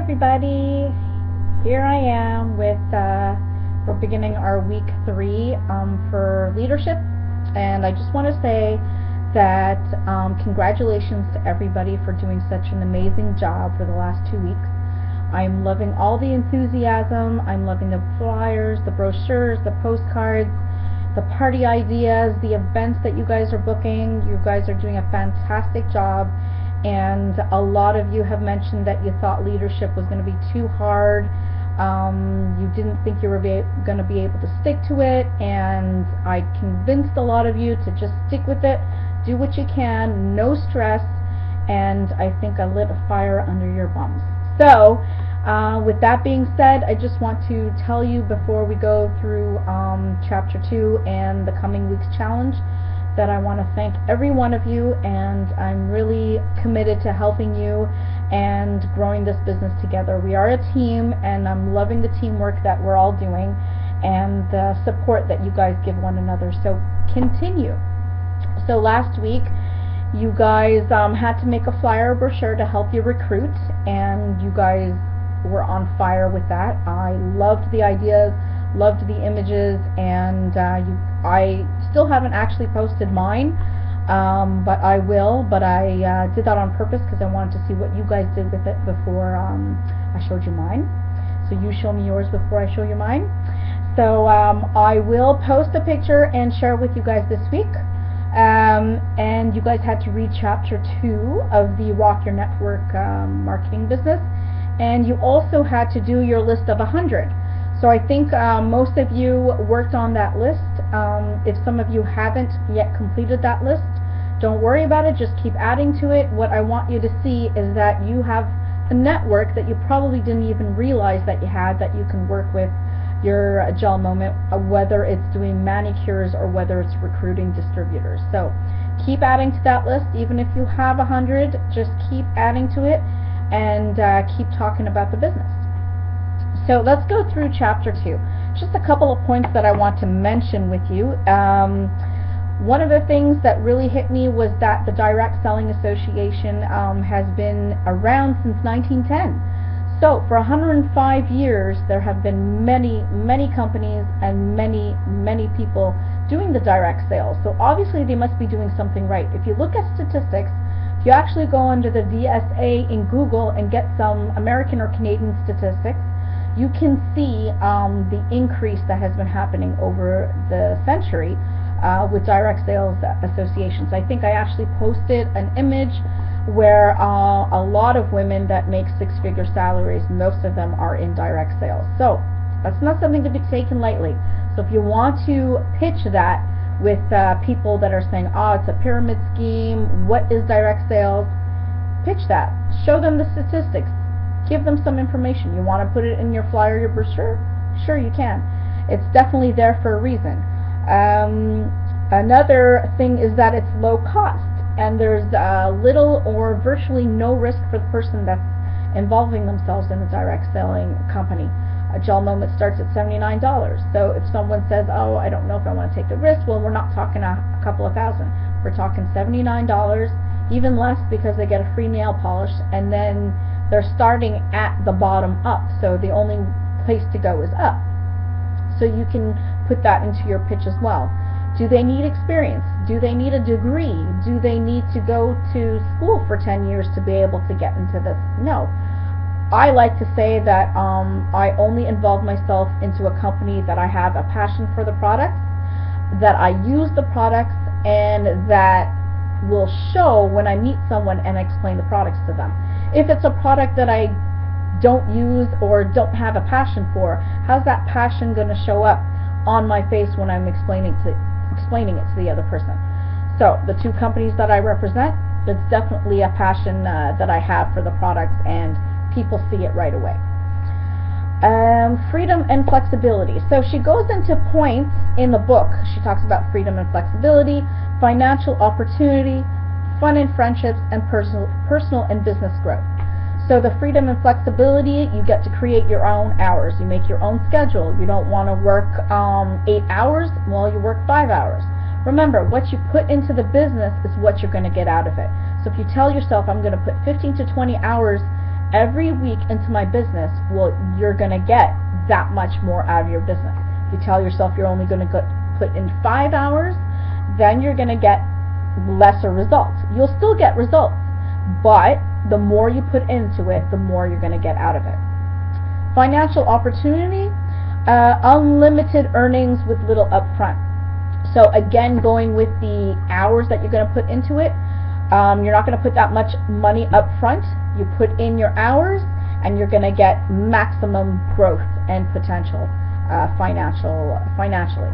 everybody. Here I am with we're beginning our week 3 for leadership, and I just want to say that congratulations to everybody for doing such an amazing job for the last 2 weeks. I'm loving all the enthusiasm. I'm loving the flyers, the brochures, the postcards, the party ideas, the events that you guys are booking. You guys are doing a fantastic job. And a lot of you have mentioned that you thought leadership was going to be too hard. You didn't think you were going to be able to stick to it, and I convinced a lot of you to just stick with it, do what you can, no stress, and I think I lit a fire under your bums. So, with that being said, I just want to tell you before we go through Chapter 2 and the coming week's challenge that I want to thank every one of you, and I'm really committed to helping you and growing this business together. We are a team, and I'm loving the teamwork that we're all doing and the support that you guys give one another. So continue. So last week you guys had to make a flyer brochure to help you recruit, and you guys were on fire with that. I loved the ideas, loved the images, and I still haven't actually posted mine, but I will. But I did that on purpose because I wanted to see what you guys did with it before I showed you mine. So you show me yours before I show you mine. So I will post a picture and share it with you guys this week. And you guys had to read Chapter 2 of the Rock Your Network marketing business, and you also had to do your list of 100. So I think most of you worked on that list. If some of you haven't yet completed that list, don't worry about it, just keep adding to it. What I want you to see is that you have a network that you probably didn't even realize that you had, that you can work with your gel moment, whether it's doing manicures or whether it's recruiting distributors. So keep adding to that list. Even if you have 100, just keep adding to it and keep talking about the business. So let's go through Chapter 2. Just a couple of points that I want to mention with you. One of the things that really hit me was that the Direct Selling Association has been around since 1910. So for 105 years, there have been many companies and many people doing the direct sales. So obviously they must be doing something right. If you look at statistics, if you actually go under the VSA in Google and get some American or Canadian statistics, you can see the increase that has been happening over the century with direct sales associations. I think I actually posted an image where a lot of women that make six-figure salaries, most of them are in direct sales. So that's not something to be taken lightly. So if you want to pitch that with people that are saying, oh, it's a pyramid scheme, what is direct sales? Pitch that. Show them the statistics. Give them some information. You want to put it in your flyer, your brochure? Sure, you can. It's definitely there for a reason. Another thing is that it's low cost, and there's little or virtually no risk for the person that's involving themselves in a direct selling company. A gel moment starts at $79. So if someone says, oh, I don't know if I want to take the risk, well, we're not talking a couple of thousand. We're talking $79, even less because they get a free nail polish, and then they're starting at the bottom up, so the only place to go is up. So you can put that into your pitch as well. Do they need experience? Do they need a degree? Do they need to go to school for 10 years to be able to get into this? No. I like to say that I only involve myself into a company that I have a passion for the products, that I use the products, and that will show when I meet someone and explain the products to them. If it's a product that I don't use or don't have a passion for, how's that passion going to show up on my face when I'm explaining it to the other person? So the two companies that I represent, it's definitely a passion that I have for the products, and people see it right away. Freedom and flexibility. So she goes into points in the book. She talks about freedom and flexibility, financial opportunity, fun and friendships, and personal and business growth. So the freedom and flexibility, you get to create your own hours. You make your own schedule. You don't want to work 8 hours, well, you work 5 hours. Remember, what you put into the business is what you're going to get out of it. So if you tell yourself, I'm going to put 15 to 20 hours every week into my business, well, you're going to get that much more out of your business. If you tell yourself you're only going to put in 5 hours, then you're going to get lesser results. You'll still get results, but the more you put into it, the more you're going to get out of it. Financial opportunity, unlimited earnings with little upfront. So again, going with the hours that you're going to put into it, you're not going to put that much money up front. You put in your hours, and you're going to get maximum growth and potential financially.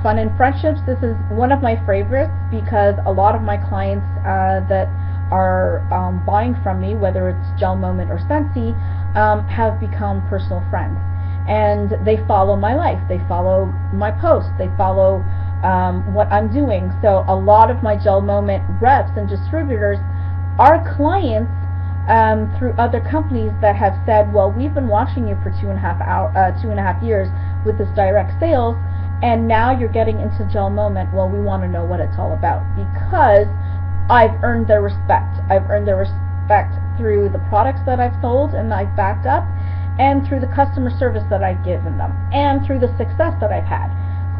Fun and friendships. This is one of my favorites because a lot of my clients that are buying from me, whether it's Gel Moment or Scentsy, have become personal friends. And they follow my life. They follow my posts. They follow what I'm doing. So a lot of my Gel Moment reps and distributors are clients through other companies that have said, well, we've been watching you for 2.5 years with this direct sales, and now you're getting into Gel Moment. Well, we want to know what it's all about, because I've earned their respect. I've earned their respect through the products that I've sold and I've backed up, and through the customer service that I've given them, and through the success that I've had.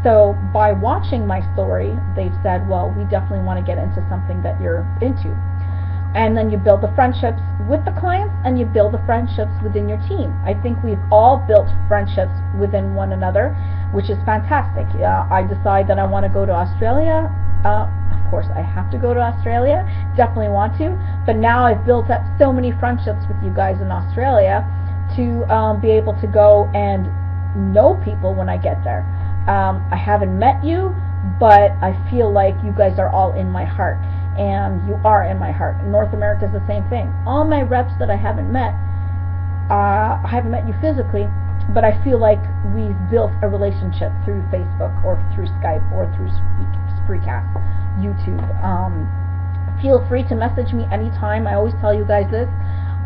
So by watching my story, they've said, well, we definitely want to get into something that you're into. And then you build the friendships with the clients, and you build the friendships within your team. I think we've all built friendships within one another, which is fantastic. I decide that I want to go to Australia. Of course, I have to go to Australia. Definitely want to. But now I've built up so many friendships with you guys in Australia to be able to go and know people when I get there. I haven't met you, but I feel like you guys are all in my heart, and you are in my heart. North America is the same thing. All my reps that I haven't met you physically, but I feel like we've built a relationship through Facebook or through Skype or through Spreecast, YouTube. Feel free to message me anytime. I always tell you guys this.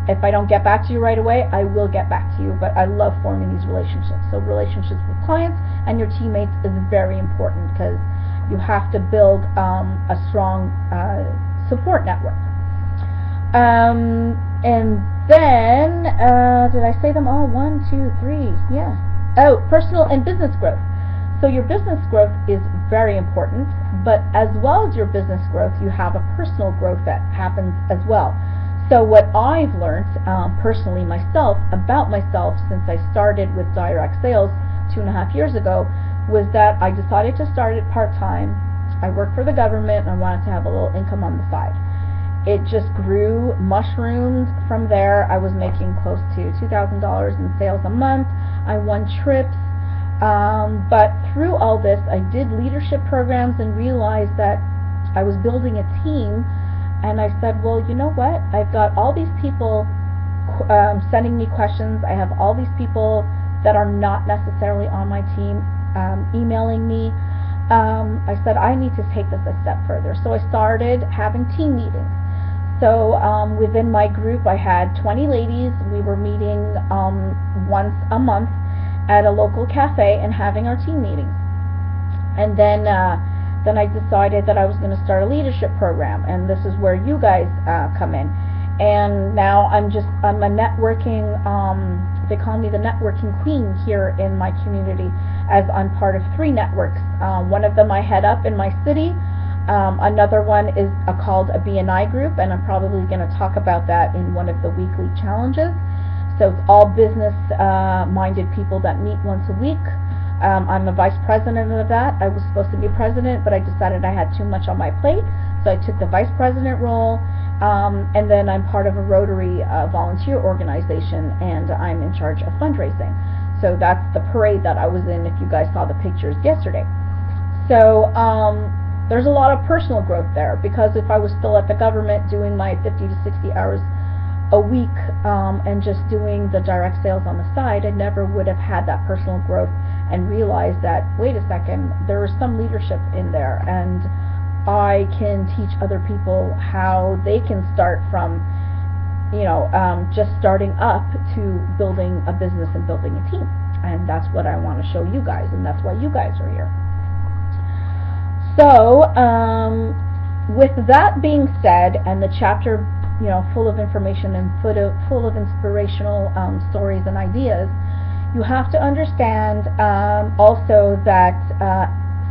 If I don't get back to you right away, I will get back to you, but I love forming these relationships. So relationships with clients and your teammates is very important, because you have to build a strong support network. And then, did I say them all? 1, 2, 3, yeah. Oh, personal and business growth. So your business growth is very important, but as well as your business growth, you have a personal growth that happens as well. So what I've learned personally myself about myself since I started with direct sales 2.5 years ago was that I decided to start it part-time. I work for the government, and I wanted to have a little income on the side. It just grew, mushroomed from there. I was making close to $2,000 in sales a month. I won trips. But through all this, I did leadership programs and realized that I was building a team. And I said, well, you know what? I've got all these people sending me questions. I have all these people that are not necessarily on my team emailing me. I said, I need to take this a step further. So I started having team meetings. So within my group, I had 20 ladies. We were meeting once a month at a local cafe and having our team meetings. And then I decided that I was going to start a leadership program, and this is where you guys come in. And now I'm a networking, they call me the networking queen here in my community, as I'm part of 3 networks. One of them I head up in my city. Another one is called a BNI group, and I'm probably going to talk about that in one of the weekly challenges. So it's all business-minded people that meet once a week. I'm the vice president of that. I was supposed to be president, but I decided I had too much on my plate, so I took the vice president role. And then I'm part of a Rotary volunteer organization, and I'm in charge of fundraising. So that's the parade that I was in, if you guys saw the pictures yesterday. So there's a lot of personal growth there, because if I was still at the government doing my 50 to 60 hours a week and just doing the direct sales on the side, I never would have had that personal growth and realized that, wait a second, there is some leadership in there, and I can teach other people how they can start from, just starting up to building a business and building a team. And that's what I want to show you guys, and that's why you guys are here. So, with that being said, and the chapter full of information and full of inspirational stories and ideas. You have to understand also that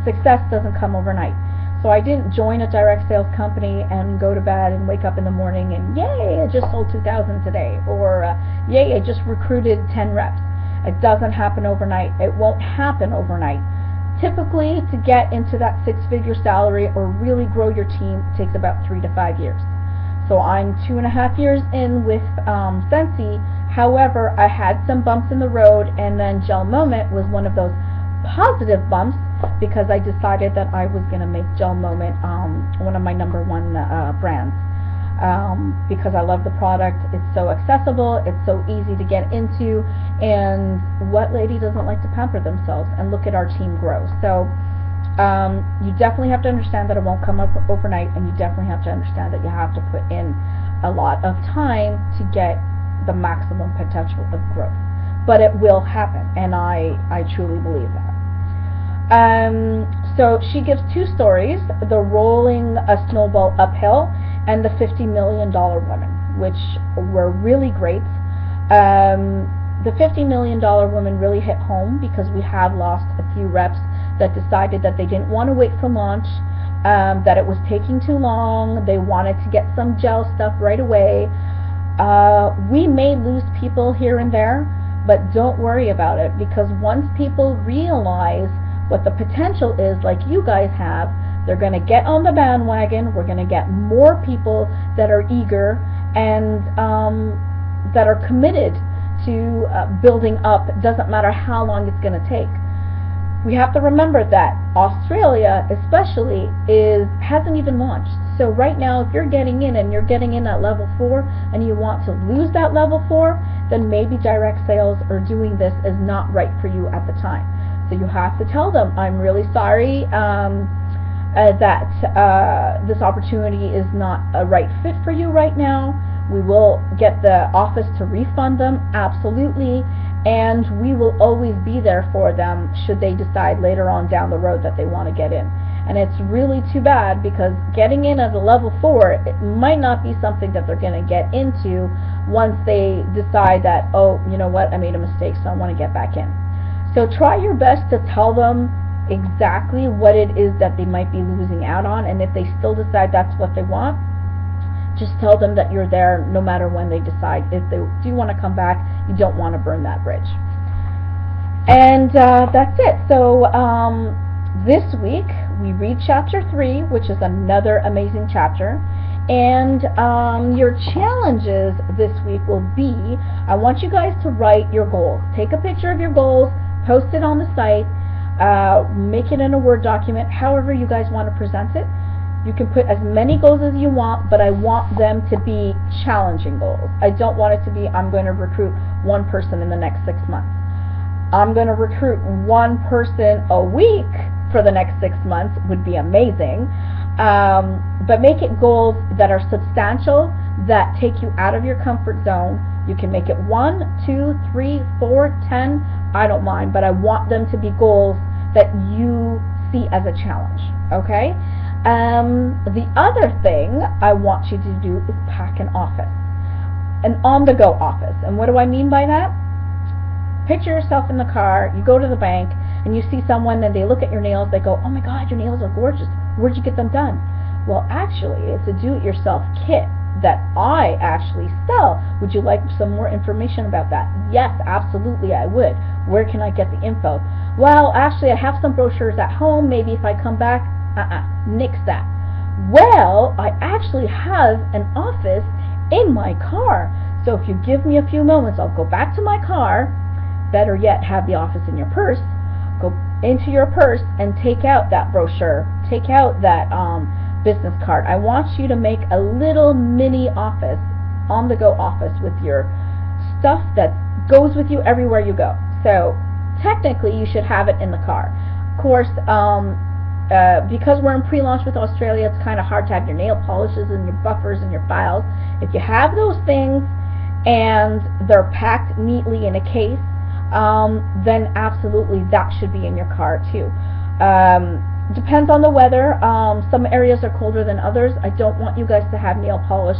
success doesn't come overnight. So I didn't join a direct sales company and go to bed and wake up in the morning and yay, I just sold 2,000 today, or yay, I just recruited 10 reps. It doesn't happen overnight. It won't happen overnight. Typically, to get into that six-figure salary or really grow your team, it takes about 3 to 5 years. So I'm 2.5 years in with Scentsy. However, I had some bumps in the road, and then Gel Moment was one of those positive bumps, because I decided that I was going to make Gel Moment one of my number one brands, because I love the product. It's so accessible, it's so easy to get into, and what lady doesn't like to pamper themselves and look at our team grow? So you definitely have to understand that it won't come up overnight, and you definitely have to understand that you have to put in a lot of time to get the maximum potential of growth. But it will happen, and I truly believe that. So she gives two stories: the rolling a snowball uphill and the $50 million woman, which were really great. The $50 million woman really hit home because we have lost a few reps that decided that they didn't want to wait for launch, that it was taking too long, they wanted to get some gel stuff right away. We may lose people here and there, but don't worry about it, because once people realize what the potential is, like you guys have, they're going to get on the bandwagon. We're going to get more people that are eager and that are committed to building up. It doesn't matter how long it's going to take. We have to remember that Australia especially hasn't even launched. So right now, if you're getting in and you're getting in at level 4 and you want to lose that level 4, then maybe direct sales or doing this is not right for you at the time. So you have to tell them, I'm really sorry that this opportunity is not a right fit for you right now. We will get the office to refund them, absolutely, and we will always be there for them should they decide later on down the road that they want to get in. And it's really too bad, because getting in at a level 4, it might not be something that they're going to get into once they decide that, oh, you know what, I made a mistake, so I want to get back in. So try your best to tell them exactly what it is that they might be losing out on, and if they still decide that's what they want, just tell them that you're there no matter when they decide. If they do want to come back, you don't want to burn that bridge. And that's it. So this week we read chapter 3, which is another amazing chapter. And your challenges this week will be, I want you guys to write your goals. Take a picture of your goals, post it on the site, make it in a Word document, however you guys want to present it. You can put as many goals as you want, but I want them to be challenging goals. I don't want it to be, I'm going to recruit one person in the next 6 months. I'm going to recruit one person a week for the next 6 months would be amazing. But make it goals that are substantial, that take you out of your comfort zone. You can make it 1, 2, 3, 4, 10, I don't mind, but I want them to be goals that you see as a challenge, okay? The other thing I want you to do is pack an office, an on-the-go office. And what do I mean by that? Picture yourself in the car, you go to the bank, and you see someone and they look at your nails, they go, oh my God, your nails are gorgeous. Where'd you get them done? Well, actually, it's a do-it-yourself kit that I actually sell. Would you like some more information about that? Yes, absolutely, I would. Where can I get the info? Well, actually, I have some brochures at home. Maybe if I come back, nix that. Well, I actually have an office in my car. So if you give me a few moments, I'll go back to my car. Better yet, have the office in your purse. Go into your purse and take out that brochure. Take out that business card. I want you to make a little mini office, on-the-go office with your stuff that goes with you everywhere you go. So technically, you should have it in the car. Of course, because we're in pre-launch with Australia, it's kind of hard to have your nail polishes and your buffers and your files. If you have those things and they're packed neatly in a case, then absolutely that should be in your car too. Depends on the weather. Some areas are colder than others. I don't want you guys to have nail polish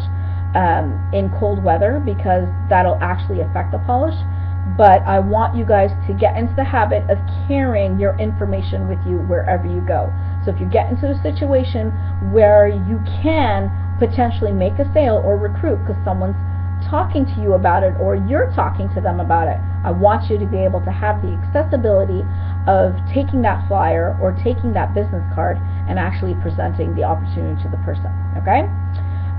in cold weather, because that'll actually affect the polish. But I want you guys to get into the habit of carrying your information with you wherever you go. So if you get into a situation where you can potentially make a sale or recruit because someone's talking to you about it or you're talking to them about it, I want you to be able to have the accessibility of taking that flyer or taking that business card and actually presenting the opportunity to the person, okay?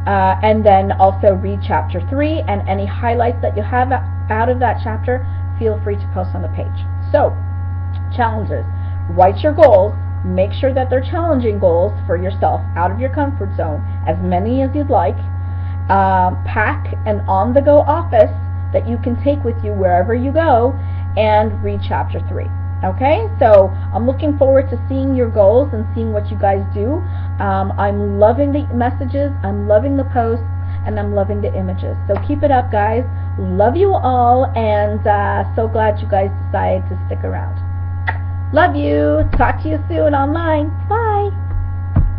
And then also read chapter 3, and any highlights that you have out of that chapter, feel free to post on the page. So, challenges. Write your goals. Make sure that they're challenging goals for yourself, out of your comfort zone, as many as you'd like. Pack an on-the-go office that you can take with you wherever you go, and read chapter 3. Okay, so I'm looking forward to seeing your goals and seeing what you guys do. I'm loving the messages, I'm loving the posts, and I'm loving the images. So keep it up, guys. Love you all, and so glad you guys decided to stick around. Love you. Talk to you soon online. Bye.